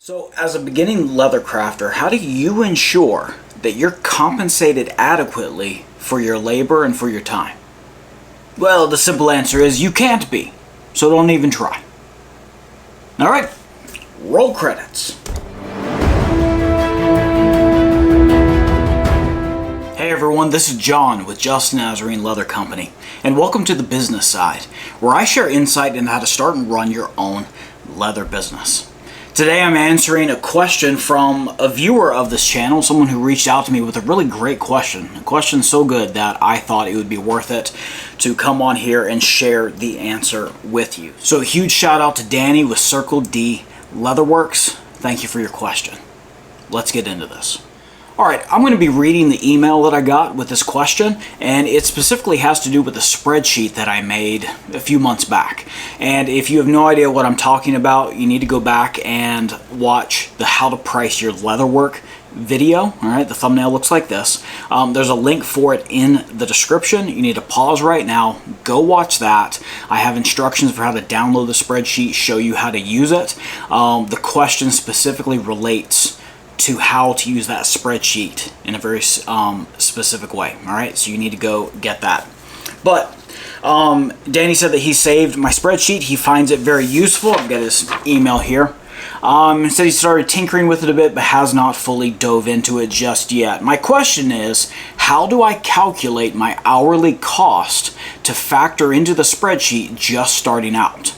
So as a beginning leather crafter, how do you ensure that you're compensated adequately for your labor and for your time? Well, the simple answer is you can't be, so don't even try. All right, roll credits. Hey everyone, this is John with Just Nazarene Leather Company, and welcome to the business side, where I share insight into how to start and run your own leather business. Today I'm answering a question from a viewer of this channel, someone who reached out to me with a really great question. A question so good that I thought it would be worth it to come on here and share the answer with you. So a huge shout out to Danny with Circle D Leatherworks. Thank you for your question. Let's get into this. Alright, I'm going to be reading the email that I got with this question, and it specifically has to do with a spreadsheet that I made a few months back. And if you have no idea what I'm talking about, you need to go back and watch the How to Price Your Leatherwork video. Alright, the thumbnail looks like this. There's a link for it in the description. You need to pause right now, go watch that. I have instructions for how to download the spreadsheet, show you how to use it. The question specifically relates to how to use that spreadsheet in a very specific way. All right, so you need to go get that. But Danny said that he saved my spreadsheet. He finds it very useful. I've got his email here. He said he started tinkering with it a bit, but has not fully dove into it just yet. My question is, how do I calculate my hourly cost to factor into the spreadsheet just starting out?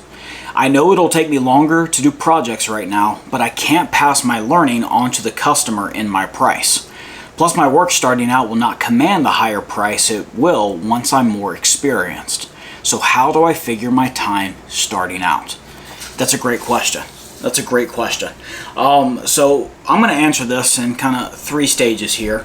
I know it'll take me longer to do projects right now, but I can't pass my learning on to the customer in my price. Plus, my work starting out will not command the higher price it will once I'm more experienced. So how do I figure my time starting out? That's a great question. That's a great question. So I'm going to answer this in kind of three stages here.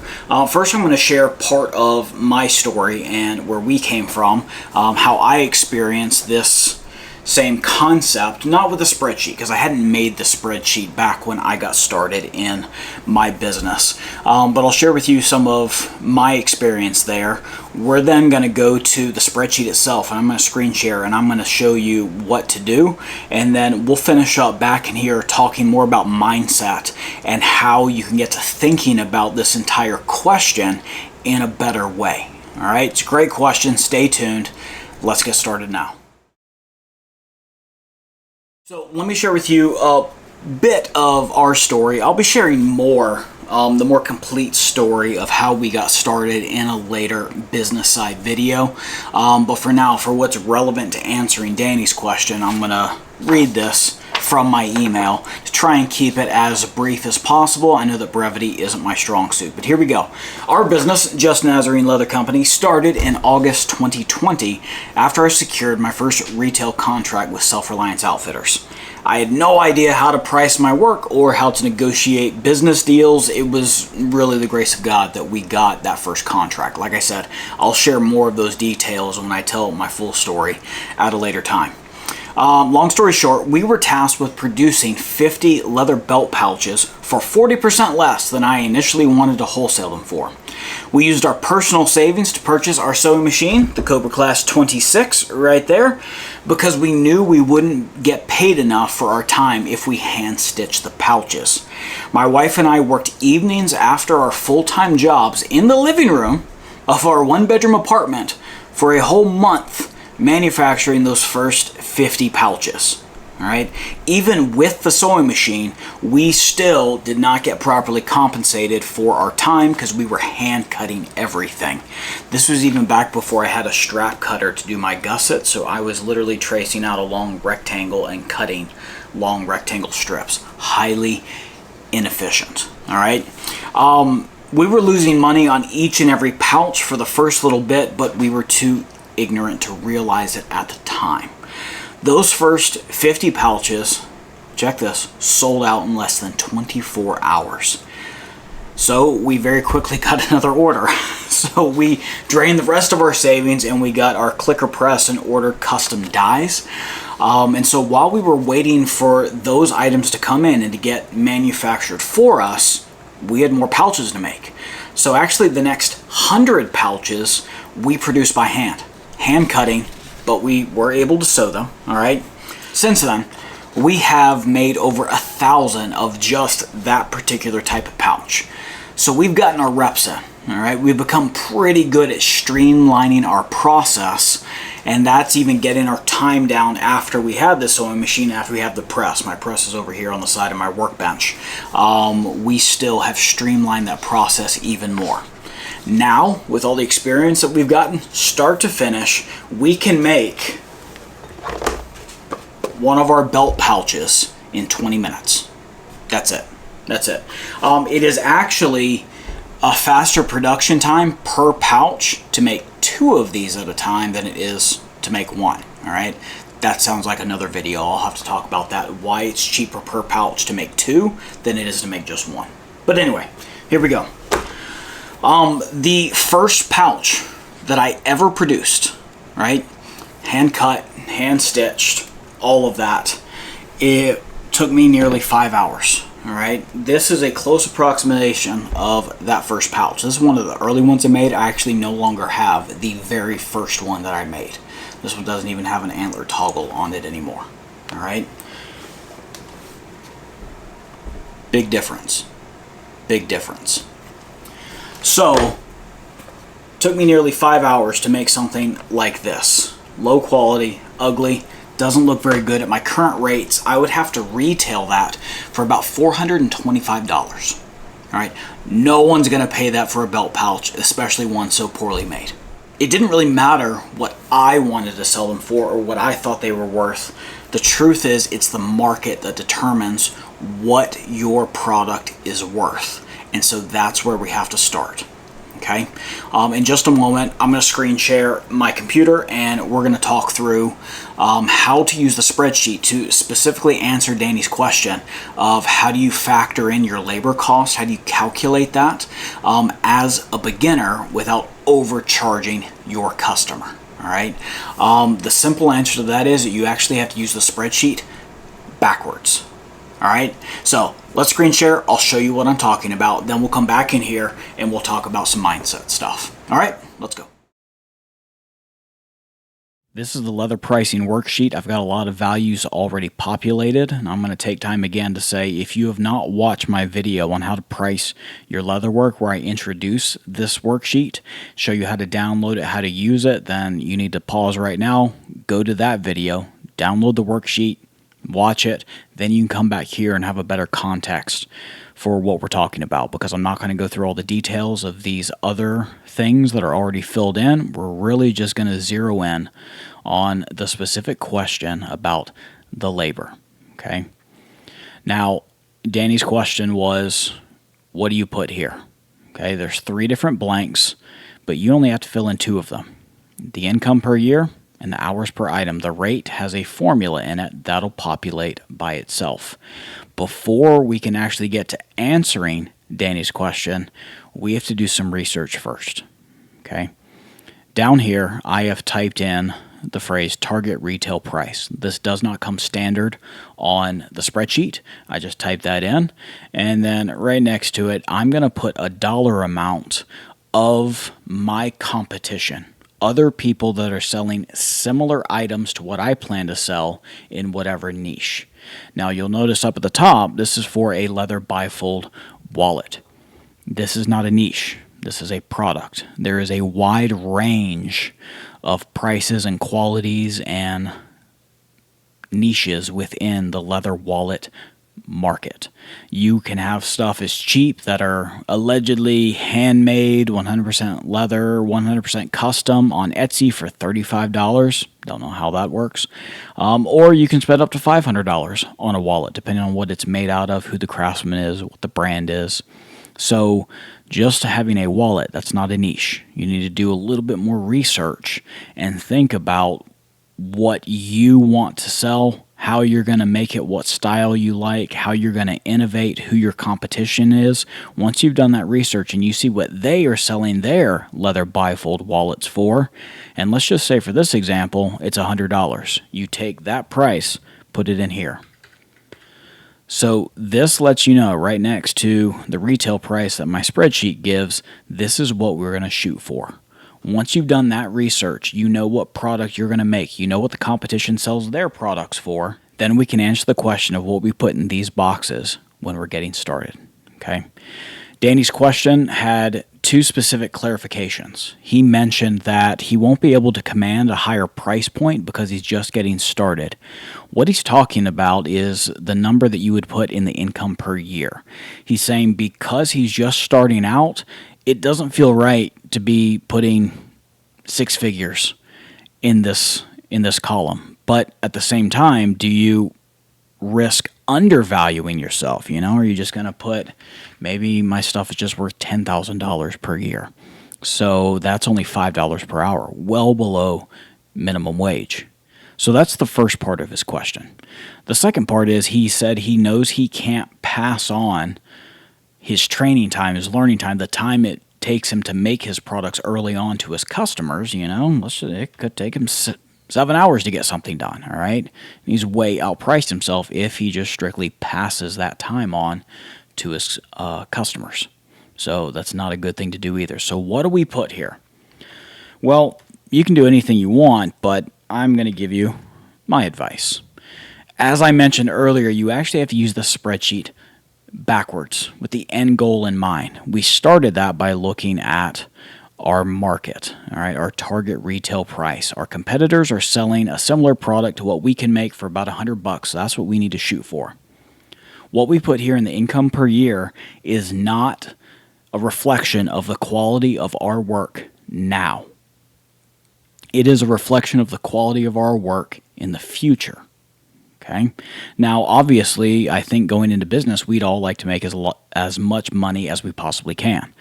First, I'm going to share part of my story and where we came from, how I experienced this same concept, not with a spreadsheet, because I hadn't made the spreadsheet back when I got started in my business. But I'll share with you some of my experience there. We're then going to go to the spreadsheet itself, and I'm going to screen share, and I'm going to show you what to do. And then we'll finish up back in here talking more about mindset and how you can get to thinking about this entire question in a better way. All right, it's a great question. Stay tuned. Let's get started now. So let me share with you a bit of our story. I'll be sharing more, the more complete story of how we got started in a later business side video. But for now, for what's relevant to answering Danny's question, I'm going to read this from my email to try and keep it as brief as possible. I know that brevity isn't my strong suit, but here we go. Our business, Just Nazarene Leather Company, started in August 2020 after I secured my first retail contract with Self-Reliance Outfitters. I had no idea how to price my work or how to negotiate business deals. It was really the grace of God that we got that first contract. Like I said, I'll share more of those details when I tell my full story at a later time. Long story short, we were tasked with producing 50 leather belt pouches for 40% less than I initially wanted to wholesale them for. We used our personal savings to purchase our sewing machine, the Cobra Class 26 right there, because we knew we wouldn't get paid enough for our time if we hand-stitched the pouches. My wife and I worked evenings after our full-time jobs in the living room of our one-bedroom apartment for a whole month, manufacturing those first 50 pouches. All right. Even with the sewing machine, we still did not get properly compensated for our time because we were hand cutting everything. This was even back before I had a strap cutter to do my gusset, so I was literally tracing out a long rectangle and cutting long rectangle strips. Highly inefficient. All right. We were losing money on each and every pouch for the first little bit, but we were too ignorant to realize it at the time. Those first 50 pouches, check this, sold out in less than 24 hours. So we very quickly got another order. So we drained the rest of our savings and we got our clicker press and ordered custom dies. And so while we were waiting for those items to come in and to get manufactured for us, we had more pouches to make. So actually the next 100 pouches we produced by hand cutting, but we were able to sew them. All right. Since then, we have made over 1,000 of just that particular type of pouch. So we've gotten our reps in, all right? We've become pretty good at streamlining our process, and that's even getting our time down after we have the sewing machine, after we have the press. My press is over here on the side of my workbench. We still have streamlined that process even more. Now, with all the experience that we've gotten, start to finish, we can make one of our belt pouches in 20 minutes. That's it. That's it. It is actually a faster production time per pouch to make 2 of these at a time than it is to make 1. All right. That sounds like another video. I'll have to talk about that, why it's cheaper per pouch to make 2 than it is to make just 1. But anyway, here we go. The first pouch that I ever produced, right? Hand cut, hand stitched, all of that. It took me nearly 5 hours. All right, this is a close approximation of that first pouch. This is one of the early ones I made. I actually no longer have the very first one that I made. This one doesn't even have an antler toggle on it anymore. All right, big difference. Big difference. So, took me nearly 5 hours to make something like this. Low quality, ugly. Doesn't look very good. At my current rates, I would have to retail that for about $425. All right, no one's going to pay that for a belt pouch, especially one so poorly made. It didn't really matter what I wanted to sell them for or what I thought they were worth. The truth is, it's the market that determines what your product is worth. And so that's where we have to start. Okay, in just a moment, I'm going to screen share my computer and we're going to talk through how to use the spreadsheet to specifically answer Danny's question of how do you factor in your labor costs, how do you calculate that as a beginner without overcharging your customer. All right, the simple answer to that is that you actually have to use the spreadsheet backwards. All right, so let's screen share. I'll show you what I'm talking about. Then we'll come back in here and we'll talk about some mindset stuff. All right, let's go. This is the leather pricing worksheet. I've got a lot of values already populated, and I'm going to take time again to say if you have not watched my video on how to price your leather work where I introduce this worksheet, show you how to download it, how to use it, then you need to pause right now, go to that video, download the worksheet, watch it, then you can come back here and have a better context for what we're talking about, because I'm not going to go through all the details of these other things that are already filled in. We're really just going to zero in on the specific question about the labor. Okay. Now, Danny's question was, what do you put here? Okay, there's 3 different blanks, but you only have to fill in 2 of them. The income per year and the hours per item. The rate has a formula in it that'll populate by itself. Before we can actually get to answering Danny's question, we have to do some research first. Okay. Down here, I have typed in the phrase target retail price. This does not come standard on the spreadsheet. I just typed that in, and then right next to it, I'm going to put a dollar amount of my competition. Other people that are selling similar items to what I plan to sell in whatever niche. Now you'll notice up at the top, this is for a leather bifold wallet. This is not a niche. This is a product. There is a wide range of prices and qualities and niches within the leather wallet market. You can have stuff as cheap that are allegedly handmade, 100% leather, 100% custom on Etsy for $35. Don't know how that works. Or you can spend up to $500 on a wallet, depending on what it's made out of, who the craftsman is, what the brand is. So just having a wallet, that's not a niche. You need to do a little bit more research and think about what you want to sell, how you're going to make it, what style you like, how you're going to innovate, who your competition is. Once you've done that research and you see what they are selling their leather bifold wallets for, and let's just say for this example, it's $100. You take that price, put it in here. So this lets you know right next to the retail price that my spreadsheet gives, this is what we're going to shoot for. Once you've done that research, you know what product you're going to make, you know what the competition sells their products for, Then we can answer the question of what we put in these boxes when we're getting started. Okay. Danny's question had two specific clarifications. He mentioned that he won't be able to command a higher price point because he's just getting started. What he's talking about is the number that you would put in the income per year. He's saying because he's just starting out, it doesn't feel right to be putting six figures in this column. But at the same time, do you risk undervaluing yourself? Are you just going to put, maybe my stuff is just worth $10,000 per year, so that's only $5 per hour, well below minimum wage. So that's the first part of his question. The second part is he said he knows he can't pass on his training time, his learning time, the time it takes him to make his products early on to his customers. It could take him 7 hours to get something done, all right? He's way outpriced himself if he just strictly passes that time on to his customers. So that's not a good thing to do either. So what do we put here? Well, you can do anything you want, but I'm going to give you my advice. As I mentioned earlier, you actually have to use the spreadsheet backwards with the end goal in mind. We started that by looking at our market, all right, our target retail price. Our competitors are selling a similar product to what we can make for about $100. So that's what we need to shoot for. What we put here in the income per year is not a reflection of the quality of our work now. It is a reflection of the quality of our work in the future. Okay. Now, obviously, I think going into business, we'd all like to make as much money as we possibly can.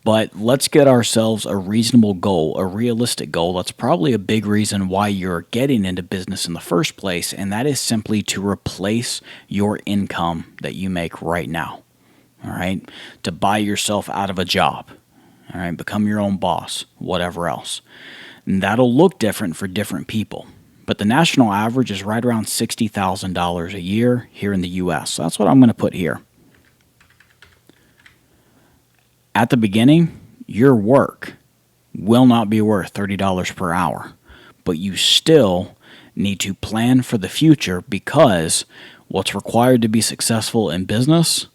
But let's get ourselves a reasonable goal, a realistic goal. That's probably a big reason why you're getting into business in the first place, and that is simply to replace your income that you make right now. All right? To buy yourself out of a job. All right? Become your own boss, whatever else. And that'll look different for different people. But the national average is right around $60,000 a year here in the U.S. So that's what I'm going to put here. At the beginning, your work will not be worth $30 per hour, but you still need to plan for the future because what's required to be successful in business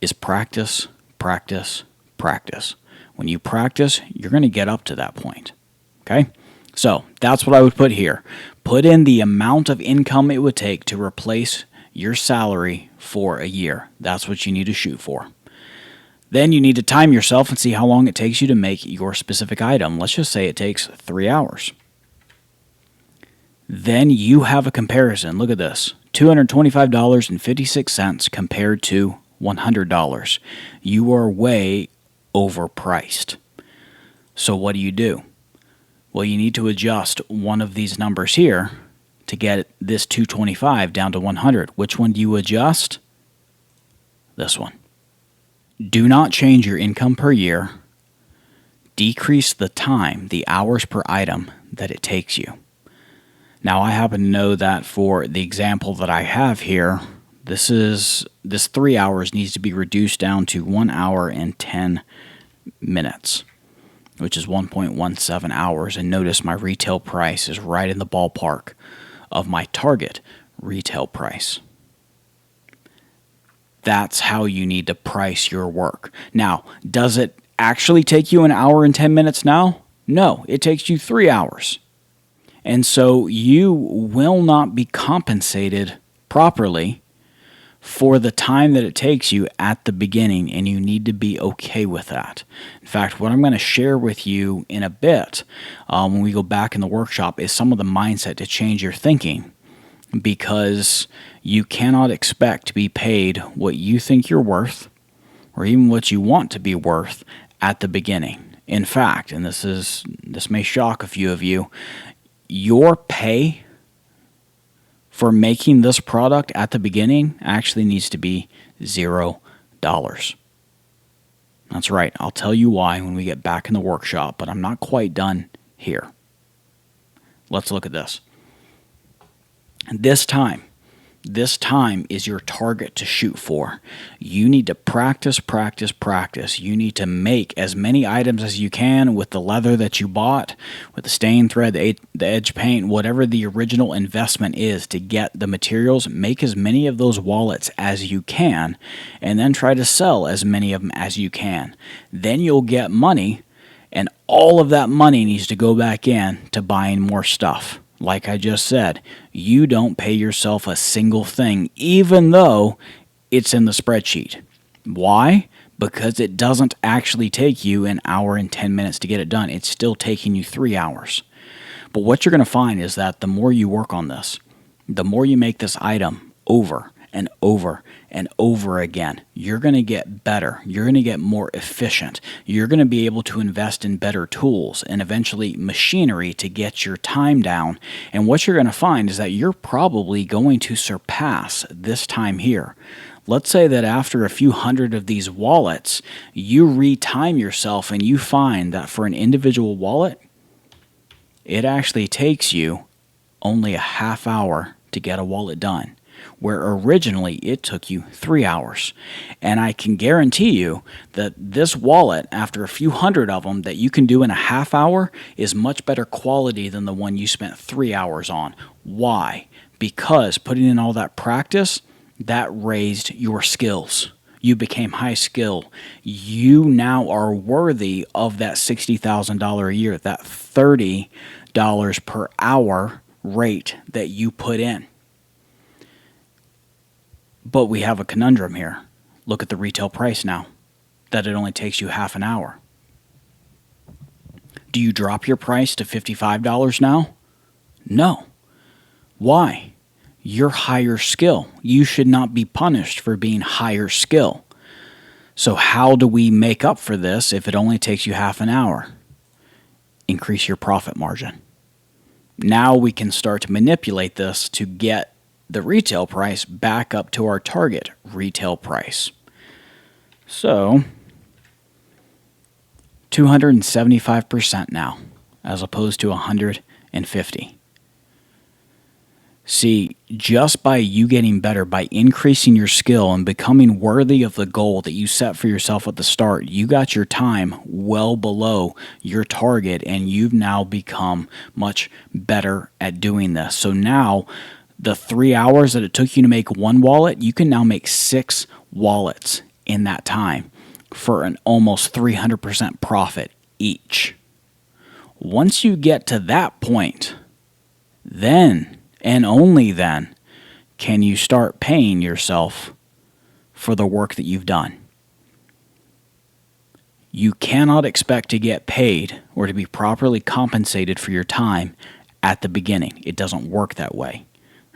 is practice, practice, practice. When you practice, you're going to get up to that point. Okay? So that's what I would put here. Put in the amount of income it would take to replace your salary for a year. That's what you need to shoot for. Then you need to time yourself and see how long it takes you to make your specific item. Let's just say it takes 3 hours. Then you have a comparison. Look at this. $225.56 compared to $100. You are way overpriced. So what do? Well, you need to adjust one of these numbers here to get this 225 down to 100. Which one do you adjust? This one. Do not change your income per year. Decrease the time, the hours per item that it takes you. Now, I happen to know that for the example that I have here, this 3 hours needs to be reduced down to 1 hour and 10 minutes, which is 1.17 hours. And notice my retail price is right in the ballpark of my target retail price. That's how you need to price your work. Now, does it actually take you 1 hour and 10 minutes now? No, it takes you 3 hours. And so you will not be compensated properly for the time that it takes you at the beginning, and you need to be okay with that. In fact, what I'm going to share with you in a bit when we go back in the workshop is some of the mindset to change your thinking, because you cannot expect to be paid what you think you're worth or even what you want to be worth at the beginning. In fact, and this may shock a few of you, your pay for making this product at the beginning actually needs to be $0. That's right. I'll tell you why when we get back in the workshop, but I'm not quite done here. Let's look at this. This time, This time is your target to shoot for. You need to practice, practice, practice. You need to make as many items as you can with the leather that you bought, with the stain thread, the edge paint, whatever the original investment is to get the materials. Make as many of those wallets as you can, and then try to sell as many of them as you can. Then you'll get money, and all of that money needs to go back in to buying more stuff. Like I just said, you don't pay yourself a single thing, even though it's in the spreadsheet. Why? Because it doesn't actually take you an hour and 10 minutes to get it done. It's still taking you 3 hours. But what you're going to find is that the more you work on this, the more you make this item over and over and over again, you're going to get better. You're going to get more efficient. You're going to be able to invest in better tools and eventually machinery to get your time down. And what you're going to find is that you're probably going to surpass this time here. Let's say that after a few hundred of these wallets, you retime yourself and you find that for an individual wallet, it actually takes you only a half hour to get a wallet done, where originally it took you 3 hours. And I can guarantee you that this wallet, after a few hundred of them that you can do in a half hour, is much better quality than the one you spent 3 hours on. Why? Because putting in all that practice, that raised your skills. You became high skilled. You now are worthy of that $60,000 a year, that $30 per hour rate that you put in. But we have a conundrum here. Look at the retail price now, that it only takes you half an hour. Do you drop your price to $55 now? No. Why? You're higher skill. You should not be punished for being higher skill. So how do we make up for this if it only takes you half an hour? Increase your profit margin. Now we can start to manipulate this to get the retail price back up to our target retail price. So 275% now, as opposed to 150. See, just by you getting better, by increasing your skill and becoming worthy of the goal that you set for yourself at the start, you got your time well below your target, and you've now become much better at doing this. So now, the 3 hours that it took you to make one wallet, you can now make 6 wallets in that time for an almost 300% profit each. Once you get to that point, then and only then can you start paying yourself for the work that you've done. You cannot expect to get paid or to be properly compensated for your time at the beginning. It doesn't work that way.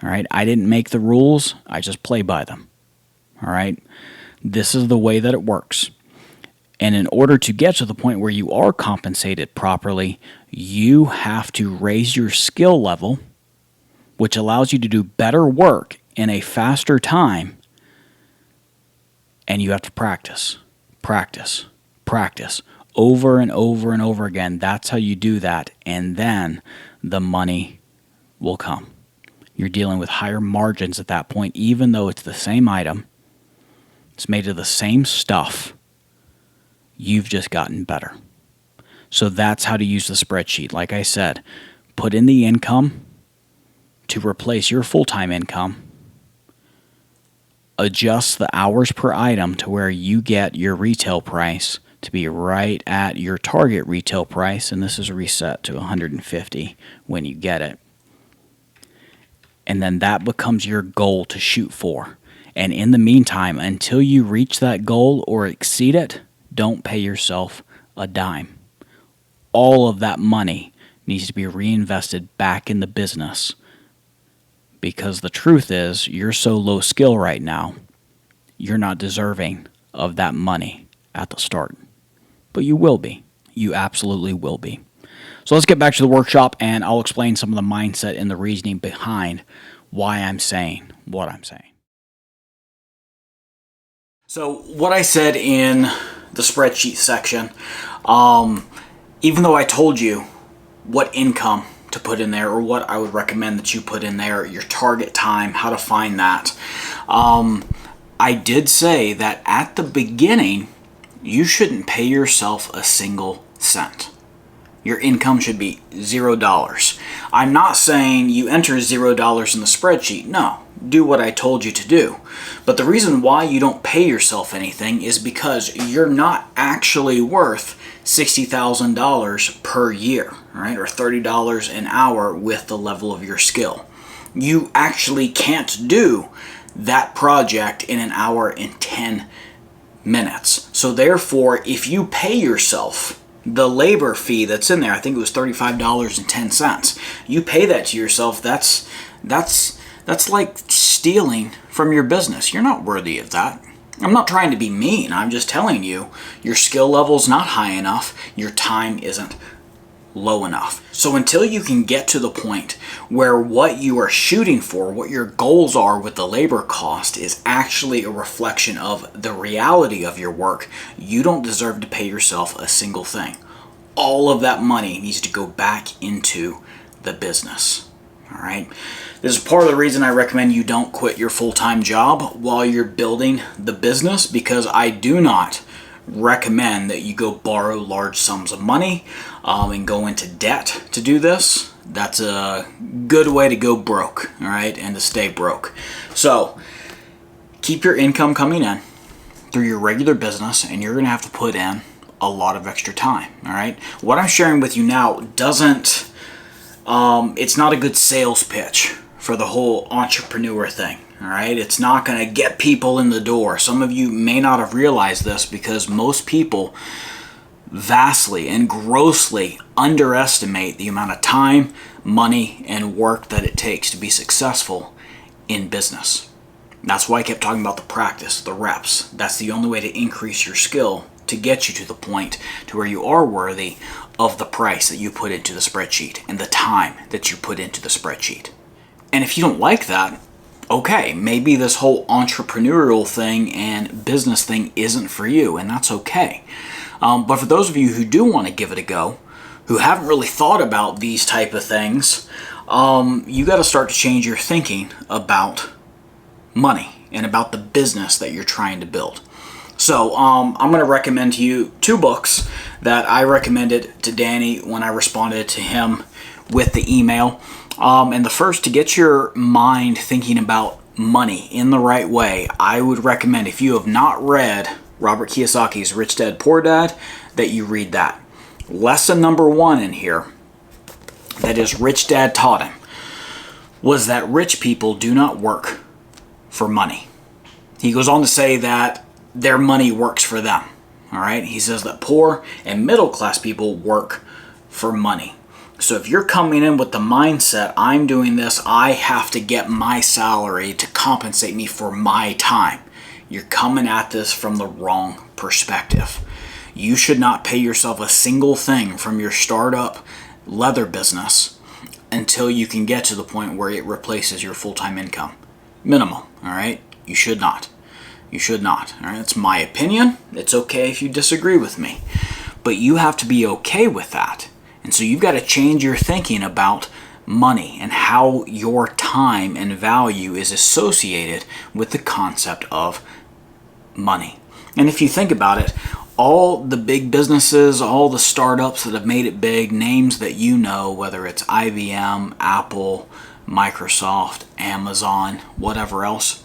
All right, I didn't make the rules, I just play by them. All right, this is the way that it works. And in order to get to the point where you are compensated properly, you have to raise your skill level, which allows you to do better work in a faster time, and you have to practice, practice, practice, over and over and over again. That's how you do that, and then the money will come. You're dealing with higher margins at that point, even though it's the same item, it's made of the same stuff, you've just gotten better. So that's how to use the spreadsheet. Like I said, put in the income to replace your full-time income, adjust the hours per item to where you get your retail price to be right at your target retail price, and this is reset to 150 when you get it. And then that becomes your goal to shoot for. And in the meantime, until you reach that goal or exceed it, don't pay yourself a dime. All of that money needs to be reinvested back in the business, because the truth is, you're so low skill right now, you're not deserving of that money at the start. But you will be. You absolutely will be. So let's get back to the workshop, and I'll explain some of the mindset and the reasoning behind why I'm saying what I'm saying. So what I said in the spreadsheet section, even though I told you what income to put in there, or what I would recommend that you put in there, your target time, how to find that. I did say that at the beginning, you shouldn't pay yourself a single cent. Your income should be $0. I'm not saying you enter $0 in the spreadsheet. No, do what I told you to do. But the reason why you don't pay yourself anything is because you're not actually worth $60,000 per year, right? Or $30 an hour with the level of your skill. You actually can't do that project in an hour and 10 minutes. So therefore, if you pay yourself the labor fee that's in there, I think it was $35.10. You pay that to yourself. That's like stealing from your business. You're not worthy of that. I'm not trying to be mean. I'm just telling you your skill level's not high enough. Your time isn't low enough. So until you can get to the point where what you are shooting for, what your goals are with the labor cost, is actually a reflection of the reality of your work, you don't deserve to pay yourself a single thing. All of that money needs to go back into the business. All right. This is part of the reason I recommend you don't quit your full-time job while you're building the business, because I do not recommend that you go borrow large sums of money and go into debt to do this. That's a good way to go broke, all right, and to stay broke. So keep your income coming in through your regular business, and you're going to have to put in a lot of extra time, all right? What I'm sharing with you now doesn't, it's not a good sales pitch for the whole entrepreneur thing. All right, it's not going to get people in the door. Some of you may not have realized this, because most people vastly and grossly underestimate the amount of time, money, and work that it takes to be successful in business. That's why I kept talking about the practice, the reps. That's the only way to increase your skill to get you to the point to where you are worthy of the price that you put into the spreadsheet and the time that you put into the spreadsheet. And if you don't like that, okay, maybe this whole entrepreneurial thing and business thing isn't for you, and that's okay. But for those of you who do want to give it a go, who haven't really thought about these type of things, you got to start to change your thinking about money and about the business that you're trying to build. So I'm going to recommend to you 2 books that I recommended to Danny when I responded to him with the email. And the first, to get your mind thinking about money in the right way, I would recommend, if you have not read Robert Kiyosaki's Rich Dad Poor Dad, that you read that. Lesson number 1 in here, that is Rich Dad taught him, was that rich people do not work for money. He goes on to say that their money works for them. All right. He says that poor and middle class people work for money. So if you're coming in with the mindset, I'm doing this, I have to get my salary to compensate me for my time, you're coming at this from the wrong perspective. You should not pay yourself a single thing from your startup leather business until you can get to the point where it replaces your full-time income. Minimum, all right? You should not. You should not, all right? It's my opinion. It's okay if you disagree with me. But you have to be okay with that. And so you've got to change your thinking about money and how your time and value is associated with the concept of money. And if you think about it, all the big businesses, all the startups that have made it big, names that you know, whether it's IBM, Apple, Microsoft, Amazon, whatever else,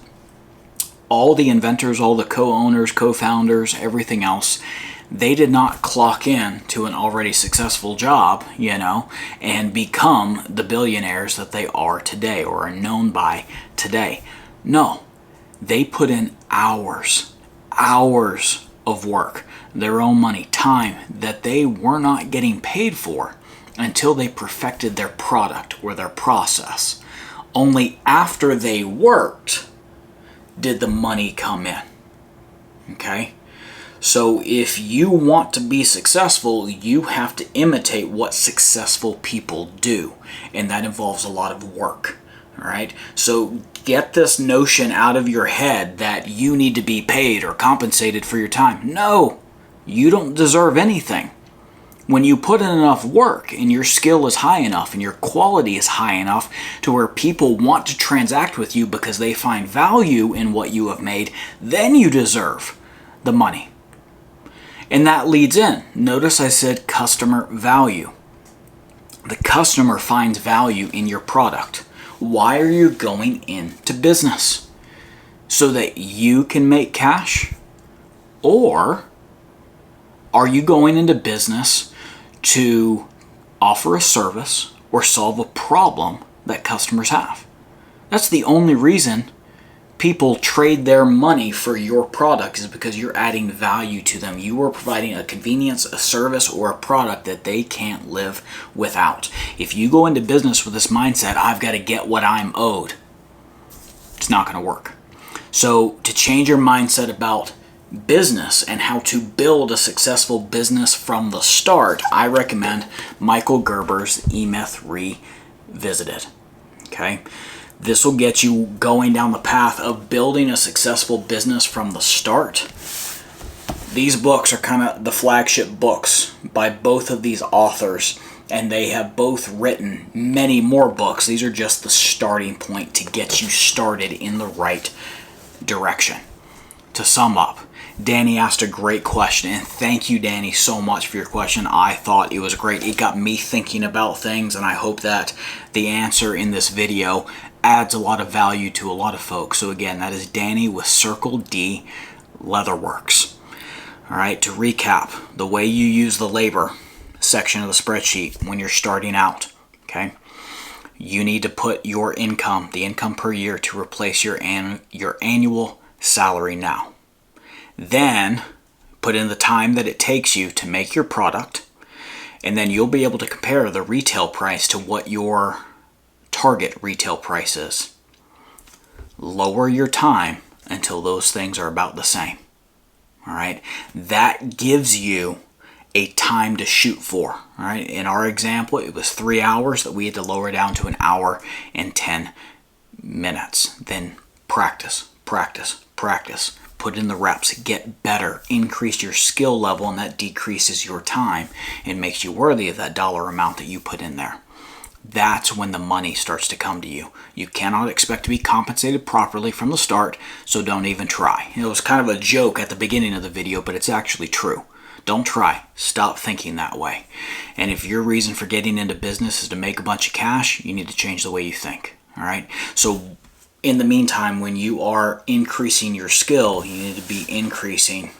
all the inventors, all the co-owners, co-founders, everything else, they did not clock in to an already successful job, and become the billionaires that they are today or are known by today. No, they put in hours of work, their own money, time that they were not getting paid for until they perfected their product or their process. Only after they worked did the money come in. Okay? So if you want to be successful, you have to imitate what successful people do, and that involves a lot of work. All right? So get this notion out of your head that you need to be paid or compensated for your time. No, you don't deserve anything. When you put in enough work and your skill is high enough and your quality is high enough to where people want to transact with you because they find value in what you have made, then you deserve the money. And that leads in. Notice I said customer value. The customer finds value in your product. Why are you going into business? So that you can make cash? Or are you going into business to offer a service or solve a problem that customers have? That's the only reason people trade their money for your product, is because you're adding value to them. You are providing a convenience, a service, or a product that they can't live without. If you go into business with this mindset, I've got to get what I'm owed, it's not going to work. So to change your mindset about business and how to build a successful business from the start, I recommend Michael Gerber's E-Myth Revisited. Okay? This will get you going down the path of building a successful business from the start. These books are kind of the flagship books by both of these authors, and they have both written many more books. These are just the starting point to get you started in the right direction. To sum up, Danny asked a great question, and thank you, Danny, so much for your question. I thought it was great. It got me thinking about things, and I hope that the answer in this video adds a lot of value to a lot of folks. So again, that is Danny with Circle D Leatherworks. All right, to recap, the way you use the labor section of the spreadsheet when you're starting out, okay? You need to put your income, the income per year, to replace your annual salary now. Then put in the time that it takes you to make your product, and then you'll be able to compare the retail price to what your target retail price is. Lower your time until those things are about the same. All right, that gives you a time to shoot for. All right, in our example, it was 3 hours that we had to lower down to 1 hour and 10 minutes. Then practice, practice, practice. Put in the reps, get better, increase your skill level, and that decreases your time and makes you worthy of that dollar amount that you put in there. That's when the money starts to come to you. You cannot expect to be compensated properly from the start, so don't even try. It was kind of a joke at the beginning of the video, but it's actually true. Don't try. Stop thinking that way. And if your reason for getting into business is to make a bunch of cash, you need to change the way you think. All right? So in the meantime, when you are increasing your skill, you need to be increasing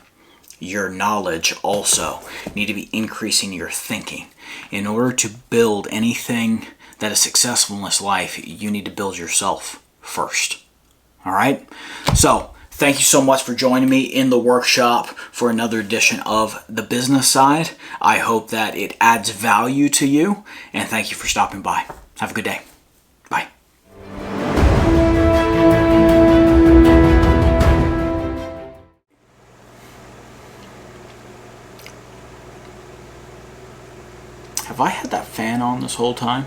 your knowledge also. You need to be increasing your thinking. In order to build anything that is successful in this life, you need to build yourself first. All right? So, thank you so much for joining me in the workshop for another edition of The Business Side. I hope that it adds value to you, and thank you for stopping by. Have a good day. Bye. Have I had that fan on this whole time?